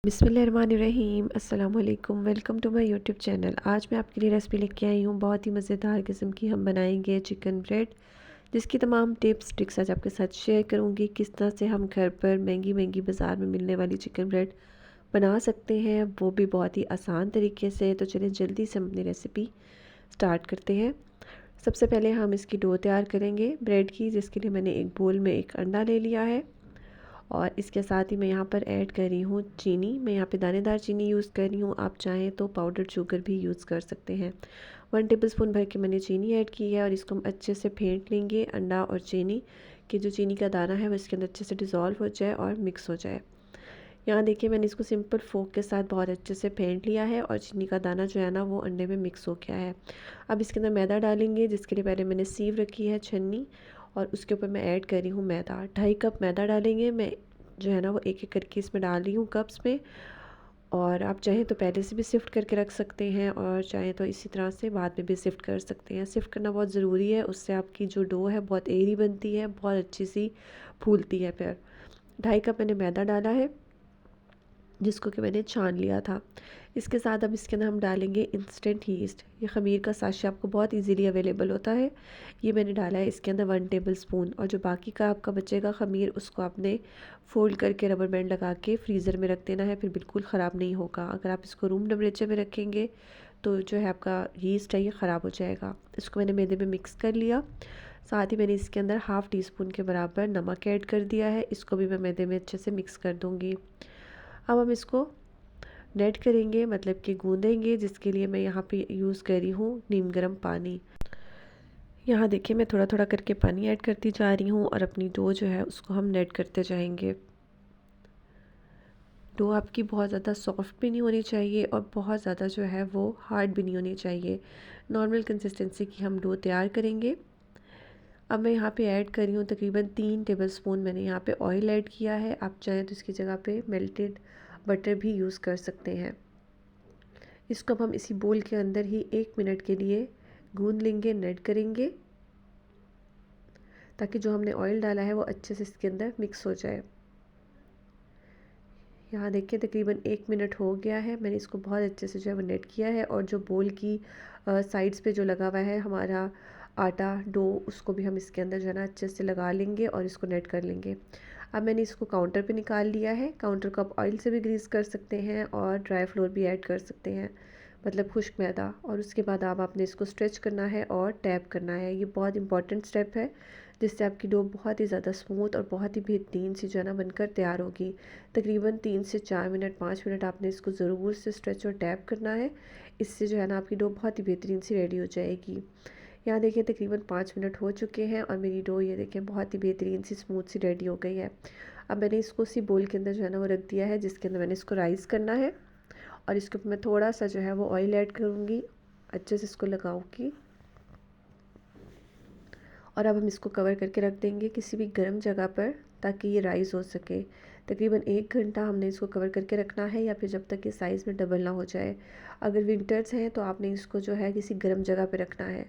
बिस्मिल्लाहिर्रहमानिर्रहीम अस्सलाम वालेकुम। Welcome to my YouTube channel. आज मैं आपके लिए रेसिपी लेके आई हूँ। बहुत ही मज़ेदार किस्म की हम बनाएंगे चिकन ब्रेड, जिसकी तमाम टिप्स ट्रिक्स आज आपके साथ शेयर करूँगी। किस तरह से हम घर पर महंगी महंगी बाज़ार में मिलने वाली चिकन ब्रेड बना सकते हैं, वो भी बहुत ही आसान तरीके से। तो चलिए जल्दी से हम अपनी रेसिपी स्टार्ट करते हैं। सबसे पहले हम इसकी डो तैयार करेंगे ब्रेड की, जिसके लिए मैंने एक बोल में एक अंडा ले लिया है और इसके साथ ही मैं यहाँ पर ऐड कर रही हूँ चीनी। मैं यहाँ पे दानेदार चीनी यूज़ कर रही हूँ, आप चाहें तो पाउडर शुगर भी यूज़ कर सकते हैं। 1 टेबलस्पून भर के मैंने चीनी ऐड की है और इसको हम अच्छे से फेंट लेंगे। अंडा और चीनी के जो चीनी का दाना है वो इसके अंदर अच्छे से डिज़ोल्व हो जाए और मिक्स हो जाए। यहाँ देखिए मैंने इसको सिंपल फोक के साथ बहुत अच्छे से फेंट लिया है और चीनी का दाना जो है ना वो अंडे में मिक्स हो गया है। अब इसके अंदर मैदा डालेंगे, जिसके लिए पहले मैंने सीव रखी है छन्नी और उसके ऊपर मैं ऐड कर रही हूँ मैदा। 2.5 कप मैदा डालेंगे। मैं जो है ना वो एक एक करके इसमें डाल रही हूँ कप्स में, और आप चाहें तो पहले से भी सिफ्ट करके रख सकते हैं और चाहें तो इसी तरह से बाद में भी सिफ्ट कर सकते हैं। सिफ्ट करना बहुत ज़रूरी है, उससे आपकी जो डो है बहुत एरी बनती है, बहुत अच्छी सी फूलती है। फिर 2.5 कप मैंने मैदा डाला है, जिसको कि मैंने छान लिया था। इसके साथ अब इसके अंदर हम डालेंगे इंस्टेंट ईस्ट। ये ख़मीर का साशे आपको बहुत इजीली अवेलेबल होता है। ये मैंने डाला है इसके अंदर 1 टेबलस्पून, और जो बाकी का आपका बचेगा ख़मीर उसको आपने फ़ोल्ड करके रबर बैंड लगा के फ्रीज़र में रख देना है, फिर बिल्कुल ख़राब नहीं होगा। अगर आप इसको रूम टेम्परेचर में रखेंगे तो जो है आपका यीस्ट है ये ख़राब हो जाएगा। इसको मैंने मैदे में मिक्स कर लिया। साथ ही मैंने इसके अंदर हाफ़ टी स्पून के बराबर नमक ऐड कर दिया है, इसको भी मैं मैदे में अच्छे से मिक्स कर दूँगी। अब हम इसको नेट करेंगे, मतलब कि गूंदेंगे, जिसके लिए मैं यहाँ पे यूज़ कर रही हूँ नीम गर्म पानी। यहाँ देखिए मैं थोड़ा थोड़ा करके पानी ऐड करती जा रही हूँ और अपनी डो जो है उसको हम नेट करते जाएंगे। डो आपकी बहुत ज़्यादा सॉफ्ट भी नहीं होनी चाहिए और बहुत ज़्यादा जो है वो हार्ड भी नहीं होनी चाहिए। नॉर्मल कंसिस्टेंसी की हम डो तैयार करेंगे। अब मैं यहाँ पे ऐड कर रही हूँ तकरीबन 3 टेबलस्पून मैंने यहाँ पे ऑयल ऐड किया है। आप चाहें तो इसकी जगह पे मेल्टेड बटर भी यूज़ कर सकते हैं। इसको अब हम इसी बोल के अंदर ही 1 मिनट के लिए गूंद लेंगे, नेट करेंगे, ताकि जो हमने ऑयल डाला है वो अच्छे से इसके अंदर मिक्स हो जाए। यहाँ देखिए तकरीबन 1 मिनट हो गया है। मैंने इसको बहुत अच्छे से जो है वो नेट किया है, और जो बोल की साइड्स पे जो लगा हुआ है हमारा आटा डो, उसको भी हम इसके अंदर जो है ना अच्छे से लगा लेंगे और इसको नेट कर लेंगे। अब मैंने इसको काउंटर पे निकाल लिया है। काउंटर को आप ऑयल से भी ग्रीस कर सकते हैं और ड्राई फ्लोर भी ऐड कर सकते हैं, मतलब खुश्क मैदा। और उसके बाद आपने इसको स्ट्रेच करना है और टैप करना है। ये बहुत इंपॉर्टेंट स्टेप है, जिससे आपकी डो बहुत ही ज़्यादा स्मूथ और बहुत ही बेहतरीन सी जो है ना बनकर तैयार होगी। तकरीबन 3 से 4 मिनट 5 मिनट आपने इसको ज़रूर से स्ट्रेच और टैप करना है। इससे जो है ना आपकी डो बहुत ही बेहतरीन सी रेडी हो जाएगी। यहाँ देखिए तकरीबन 5 मिनट हो चुके हैं और मेरी डो ये देखिए बहुत ही बेहतरीन सी स्मूथ सी रेडी हो गई है। अब मैंने इसको उसी बोल के अंदर जो है ना वो रख दिया है, जिसके अंदर मैंने इसको राइस करना है, और इसके ऊपर मैं थोड़ा सा जो है वो ऑयल ऐड करूँगी, अच्छे से इसको लगाऊंगी, और अब हम इसको कवर करके रख देंगे किसी भी गर्म जगह पर, ताकि ये राइस हो सके। तकरीबन 1 घंटा हमने इसको कवर करके रखना है, या फिर जब तक ये साइज़ में डबल ना हो जाए। अगर विंटर्स हैं तो आपने इसको जो है किसी गर्म जगह पर रखना है।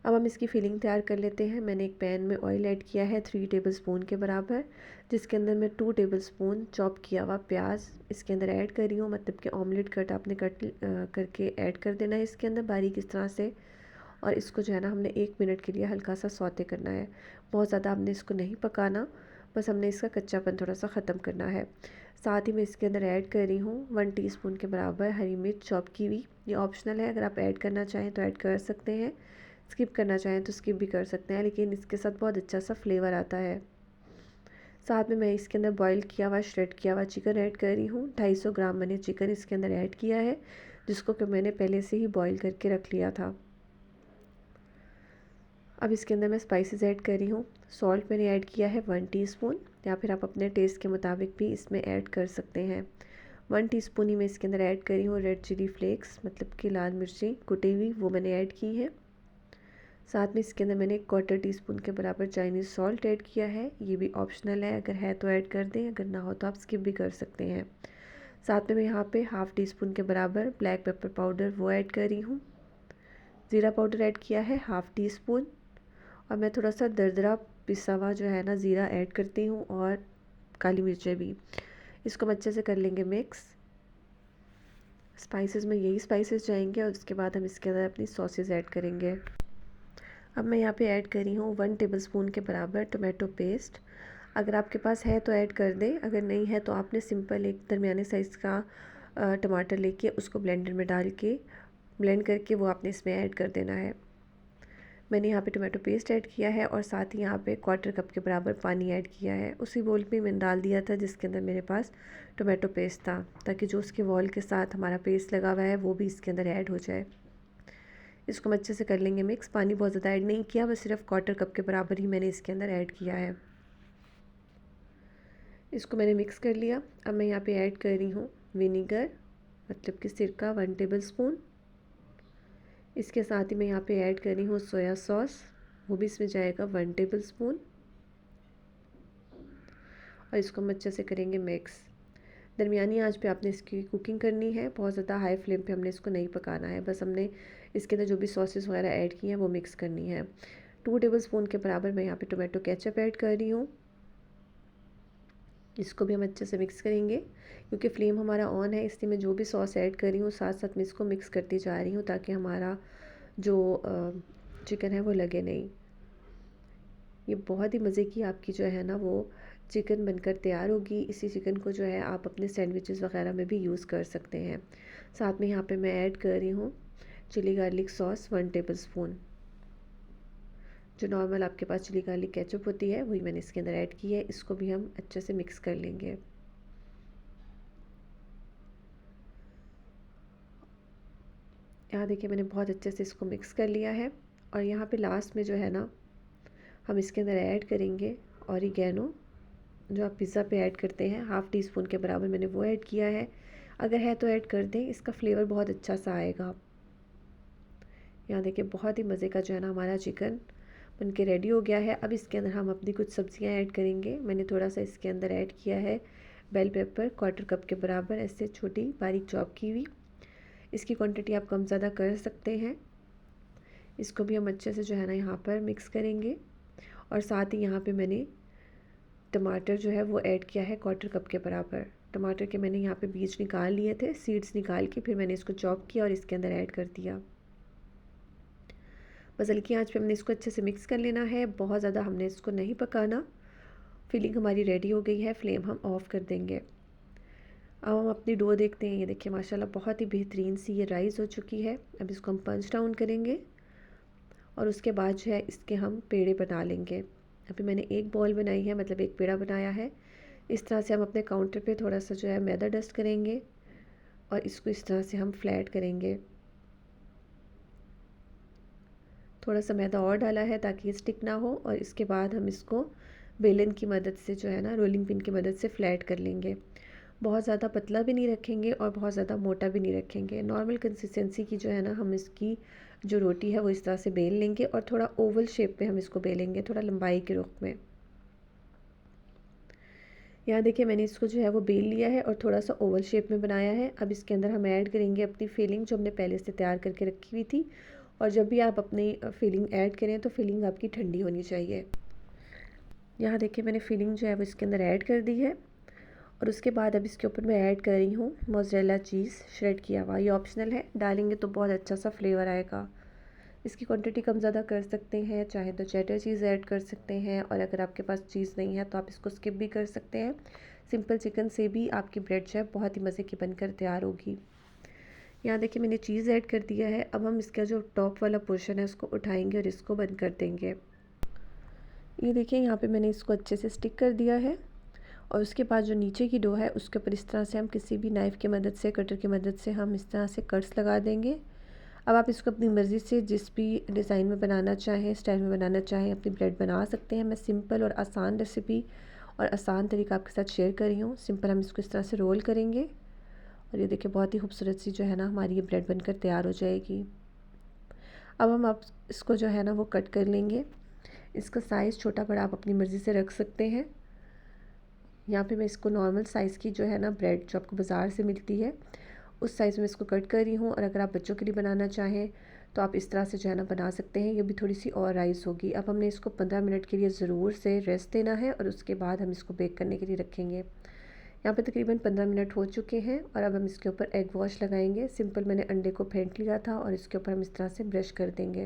अब हम इसकी फिलिंग तैयार कर लेते हैं। मैंने एक पैन में ऑयल ऐड किया है 3 टेबलस्पून के बराबर, जिसके अंदर मैं 2 टेबलस्पून चॉप किया हुआ प्याज इसके अंदर ऐड कर रही हूँ। मतलब कि ऑमलेट कट आपने कट करके ऐड कर देना है इसके अंदर बारीक इस तरह से, और इसको जो है ना हमने 1 मिनट के लिए हल्का सा सौते करना है। बहुत ज़्यादा हमने इसको नहीं पकाना, बस हमने इसका कच्चापन थोड़ा सा ख़त्म करना है। साथ ही मैं इसके अंदर ऐड कर रही हूँ 1 टीस्पून के बराबर हरी मिर्च चॉप की हुई। ये ऑप्शनल है, अगर आप ऐड करना चाहें तो ऐड कर सकते हैं, स्किप करना चाहें तो स्किप भी कर सकते हैं, लेकिन इसके साथ बहुत अच्छा सा फ्लेवर आता है। साथ में मैं इसके अंदर बॉईल किया हुआ श्रेड किया हुआ चिकन ऐड कर रही हूँ। 250 ग्राम मैंने चिकन इसके अंदर ऐड किया है, जिसको कि मैंने पहले से ही बॉईल करके रख लिया था। अब इसके अंदर मैं स्पाइसेस ऐड कर रही हूँ। सॉल्ट मैंने ऐड किया है 1 टीस्पून, या फिर आप अपने टेस्ट के मुताबिक भी इसमें ऐड कर सकते हैं। 1 टीस्पून ही मैं इसके अंदर ऐड कर रही हूँ रेड चिली फ्लेक्स, मतलब कि लाल मिर्ची कुटी हुई, वो मैंने ऐड की है। साथ में इसके अंदर मैंने 1/4 टीस्पून के बराबर चाइनीज़ सॉल्ट ऐड किया है। ये भी ऑप्शनल है, अगर है तो ऐड कर दें, अगर ना हो तो आप स्किप भी कर सकते हैं। साथ में मैं यहाँ पे हाफ़ टी स्पून के बराबर ब्लैक पेपर पाउडर वो ऐड कर रही हूँ। ज़ीरा पाउडर ऐड किया है हाफ़ टी स्पून, और मैं थोड़ा सा दरदरा पिसा हुआ जो है ना ज़ीरा ऐड करती हूँ, और काली मिर्चें भी। इसको हम अच्छे से कर लेंगे मिक्स। स्पाइसेस में यही स्पाइसेस जाएंगे और उसके बाद हम इसके अंदर अपनी सॉसेस ऐड करेंगे। अब मैं यहाँ पे ऐड कर रही हूँ 1 टेबलस्पून के बराबर टोमेटो पेस्ट। अगर आपके पास है तो ऐड कर दें, अगर नहीं है तो आपने सिंपल एक दरमियाने साइज़ का टमाटर लेके उसको ब्लेंडर में डाल के ब्लेंड करके वो आपने इसमें ऐड कर देना है। मैंने यहाँ पे टोमेटो पेस्ट ऐड किया है और साथ ही यहाँ पे 1/4 कप के बराबर पानी ऐड किया है। उसी बोल में मैंने डाल दिया था जिसके अंदर मेरे पास टोमेटो पेस्ट था, ताकि जो उसके वॉल के साथ हमारा पेस्ट लगा हुआ है वो भी इसके अंदर ऐड हो जाए। इसको हम अच्छे से कर लेंगे मिक्स। पानी बहुत ज़्यादा ऐड नहीं किया, बस सिर्फ 1/4 कप के बराबर ही मैंने इसके अंदर ऐड किया है। इसको मैंने मिक्स कर लिया। अब मैं यहाँ पे ऐड कर रही हूँ विनीगर, मतलब कि सिरका 1 टेबलस्पून। इसके साथ ही मैं यहाँ पे ऐड कर रही हूँ सोया सॉस, वो भी इसमें जाएगा 1 टेबलस्पून। और इसको हम अच्छे से करेंगे मिक्स। दरमियानी आंच पे आपने इसकी कुकिंग करनी है, बहुत ज़्यादा हाई फ्लेम पे हमने इसको नहीं पकाना है। बस हमने इसके अंदर जो भी सॉसेस वगैरह ऐड की हैं वो मिक्स करनी है। 2 टेबलस्पून के बराबर मैं यहाँ पे टोमेटो केचप ऐड कर रही हूँ। इसको भी हम अच्छे से मिक्स करेंगे। क्योंकि फ्लेम हमारा ऑन है, इसलिए मैं जो भी सॉस ऐड कर रही हूँ साथ साथ मैं इसको मिक्स करती जा रही हूँ, ताकि हमारा जो चिकन है वो लगे नहीं। ये बहुत ही मज़े की आपकी जो है ना वो चिकन बनकर तैयार होगी। इसी चिकन को जो है आप अपने सैंडविचेस वगैरह में भी यूज़ कर सकते हैं। साथ में यहाँ पे मैं ऐड कर रही हूँ चिली गार्लिक सॉस 1 टेबलस्पून। जो नॉर्मल आपके पास चिली गार्लिक केचप होती है वही मैंने इसके अंदर ऐड की है। इसको भी हम अच्छे से मिक्स कर लेंगे। यहाँ देखिए मैंने बहुत अच्छे से इसको मिक्स कर लिया है। और यहाँ पे लास्ट में जो है ना हम इसके अंदर ऐड करेंगे ऑरिगेनो, जो आप पिज़्ज़ा पे ऐड करते हैं। 1/2 टीस्पून के बराबर मैंने वो ऐड किया है। अगर है तो ऐड कर दें, इसका फ्लेवर बहुत अच्छा सा आएगा। यहाँ देखिए बहुत ही मज़े का जो है ना हमारा चिकन बन के रेडी हो गया है। अब इसके अंदर हम अपनी कुछ सब्जियां ऐड करेंगे। मैंने थोड़ा सा इसके अंदर ऐड किया है बेल पेपर 1/4 कप के बराबर, ऐसे छोटी बारीक चॉप की हुई। इसकी क्वांटिटी आप कम ज़्यादा कर सकते हैं। इसको भी हम अच्छे से जो है ना यहाँ पर मिक्स करेंगे। और साथ ही यहाँ पे मैंने टमाटर जो है वो ऐड किया है 1/4 कप के बराबर। टमाटर के मैंने यहाँ पे बीज निकाल लिए थे, सीड्स निकाल के फिर मैंने इसको चॉप किया और इसके अंदर ऐड कर दिया। बस हल्की आंच पे हमने इसको अच्छे से मिक्स कर लेना है, बहुत ज़्यादा हमने इसको नहीं पकाना। फिलिंग हमारी रेडी हो गई है, फ्लेम हम ऑफ़ कर देंगे। अब हम अपनी डो देखते हैं। ये देखिए माशाल्लाह बहुत ही बेहतरीन सी ये राइस हो चुकी है। अब इसको हम पंच डाउन करेंगे और उसके बाद जो है इसके हम पेड़े बना लेंगे। अभी मैंने एक बॉल बनाई है, मतलब एक पेड़ा बनाया है। इस तरह से हम अपने काउंटर पे थोड़ा सा जो है मैदा डस्ट करेंगे और इसको इस तरह से हम फ्लैट करेंगे। थोड़ा सा मैदा और डाला है ताकि ये स्टिक ना हो। और इसके बाद हम इसको बेलन की मदद से जो है ना रोलिंग पिन की मदद से फ्लैट कर लेंगे। बहुत ज़्यादा पतला भी नहीं रखेंगे और बहुत ज़्यादा मोटा भी नहीं रखेंगे। नॉर्मल कंसिस्टेंसी की जो है ना हम इसकी जो रोटी है वो इस तरह से बेल लेंगे और थोड़ा ओवल शेप में हम इसको बेलेंगे, थोड़ा लंबाई के रुख में। यहाँ देखिए मैंने इसको जो है वो बेल लिया है और थोड़ा सा ओवल शेप में बनाया है। अब इसके अंदर हम ऐड करेंगे अपनी फिलिंग जो हमने पहले से तैयार करके रखी हुई थी। और जब भी आप अपनी फिलिंग ऐड करें तो फिलिंग आपकी ठंडी होनी चाहिए। यहाँ देखिए मैंने फिलिंग जो है वो इसके अंदर ऐड कर दी है। और उसके बाद अब इसके ऊपर मैं ऐड कर रही हूँ मोज़रेला चीज़ श्रेड किया हुआ। ये ऑप्शनल है, डालेंगे तो बहुत अच्छा सा फ्लेवर आएगा। इसकी क्वांटिटी कम ज़्यादा कर सकते हैं, चाहे तो चेडर चीज़ ऐड कर सकते हैं। और अगर आपके पास चीज़ नहीं है तो आप इसको स्किप भी कर सकते हैं। सिंपल चिकन से भी आपकी ब्रेड जो है बहुत ही मज़े की बनकर तैयार होगी। यहाँ देखिए मैंने चीज़ ऐड कर दिया है। अब हम इसका जो टॉप वाला पोर्शन है उसको उठाएंगे और इसको बंद कर देंगे। ये देखिए यहाँ पे मैंने इसको अच्छे से स्टिक कर दिया है। और उसके बाद जो नीचे की डो है उसके ऊपर इस तरह से हम किसी भी नाइफ़ की मदद से, कटर की मदद से हम इस तरह से कट्स लगा देंगे। अब आप इसको अपनी मर्ज़ी से जिस भी डिज़ाइन में बनाना चाहें, स्टाइल में बनाना चाहें, अपनी ब्रेड बना सकते हैं। मैं सिंपल और आसान रेसिपी और आसान तरीका आपके साथ शेयर कर रही हूँ। सिंपल हम इसको इस तरह से रोल करेंगे और ये देखिए बहुत ही खूबसूरत सी जो है ना हमारी ये ब्रेड बनकर तैयार हो जाएगी। अब हम आप इसको जो है ना वो कट कर लेंगे। इसका साइज़ छोटा बड़ा आप अपनी मर्ज़ी से रख सकते हैं। यहाँ पे मैं इसको नॉर्मल साइज़ की जो है ना ब्रेड जो आपको बाज़ार से मिलती है उस साइज़ में इसको कट कर रही हूँ। और अगर आप बच्चों के लिए बनाना चाहें तो आप इस तरह से जो है ना बना सकते हैं। ये भी थोड़ी सी और राइस होगी। अब हमने इसको 15 मिनट के लिए ज़रूर से रेस्ट देना है और उसके बाद हम इसको बेक करने के लिए रखेंगे। यहाँ पे तकरीबन 15 मिनट हो चुके हैं और अब हम इसके ऊपर एग वॉश लगाएंगे। सिंपल मैंने अंडे को फेंट लिया था और इसके ऊपर हम इस तरह से ब्रश कर देंगे।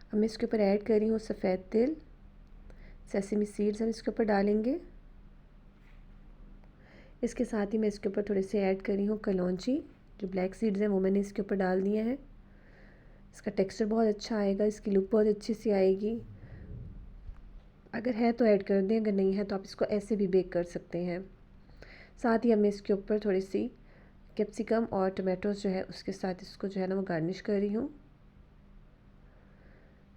अब मैं इसके ऊपर ऐड कर रही हूँ सफ़ेद तिल, सेसमी सीड्स हम इसके ऊपर डालेंगे। इसके साथ ही मैं इसके ऊपर थोड़े से ऐड कर रही हूँ कलौंजी, जो ब्लैक सीड्स हैं वो मैंने इसके ऊपर डाल दिए हैं। इसका टेक्सचर बहुत अच्छा आएगा, इसकी लुक बहुत अच्छी सी आएगी। अगर है तो ऐड कर दें, अगर नहीं है तो आप इसको ऐसे भी बेक कर सकते हैं। साथ ही मैं इसके ऊपर थोड़ी सी कैप्सिकम और टमाटोज़ जो है उसके साथ इसको जो है ना वो गार्निश कर रही हूँ।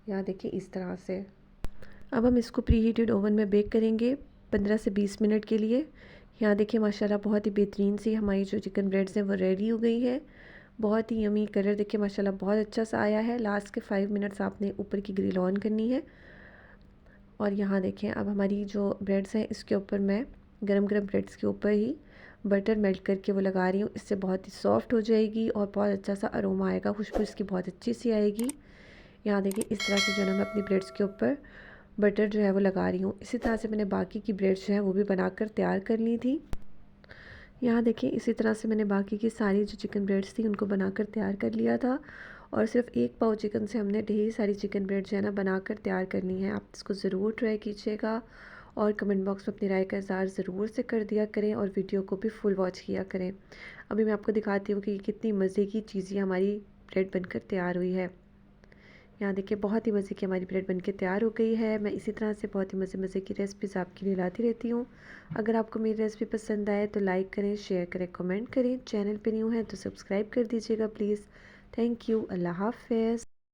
यहाँ देखिए इस तरह से। अब हम इसको प्री हीटेड ओवन में बेक करेंगे 15 से 20 मिनट के लिए। यहाँ देखिए माशाल्लाह बहुत ही बेहतरीन सी हमारी जो चिकन ब्रेड्स हैं वो रेडी हो गई है। बहुत ही यमी, कलर देखिए माशाल्लाह बहुत अच्छा सा आया है। लास्ट के 5 मिनट्स आपने ऊपर की ग्रिल ऑन करनी है। और यहाँ देखें अब हमारी जो ब्रेड्स हैं इसके ऊपर मैं गरम गरम ब्रेड्स के ऊपर ही बटर मेल्ट करके वो लगा रही हूँ। इससे बहुत ही सॉफ्ट हो जाएगी और बहुत अच्छा सा अरोमा आएगा, खुशबू इसकी बहुत अच्छी सी आएगी। यहाँ देखिए इस तरह से जो है मैं अपनी ब्रेड्स के ऊपर बटर जो है वो लगा रही हूँ। इसी तरह से मैंने बाकी की ब्रेड्स जो है वो भी बनाकर तैयार कर ली थी। यहाँ देखिए इसी तरह से मैंने बाकी की सारी जो चिकन ब्रेड्स थी उनको बनाकर तैयार कर लिया था। और सिर्फ 1 पाव चिकन से हमने ढेर सारी चिकन ब्रेड जो है ना बनाकर तैयार करनी है। आप इसको ज़रूर ट्राई कीजिएगा और कमेंट बॉक्स में अपनी राय का इज़हार ज़रूर से कर दिया करें और वीडियो को भी फुल वॉच किया करें। अभी मैं आपको दिखाती हूँ कि कितनी मज़े की चीज़ें हमारी ब्रेड बनकर तैयार हुई है। यहाँ देखिए बहुत ही मज़े की हमारी ब्रेड बनके तैयार हो गई है। मैं इसी तरह से बहुत ही मज़े की रेसिपीज़ आपके लिए लाती रहती हूँ। अगर आपको मेरी रेसिपी पसंद आए तो लाइक करें, शेयर करें, कमेंट करें। चैनल पे न्यू हैं तो सब्सक्राइब कर दीजिएगा प्लीज़। Thank you. अल्लाह हाफ़िज़।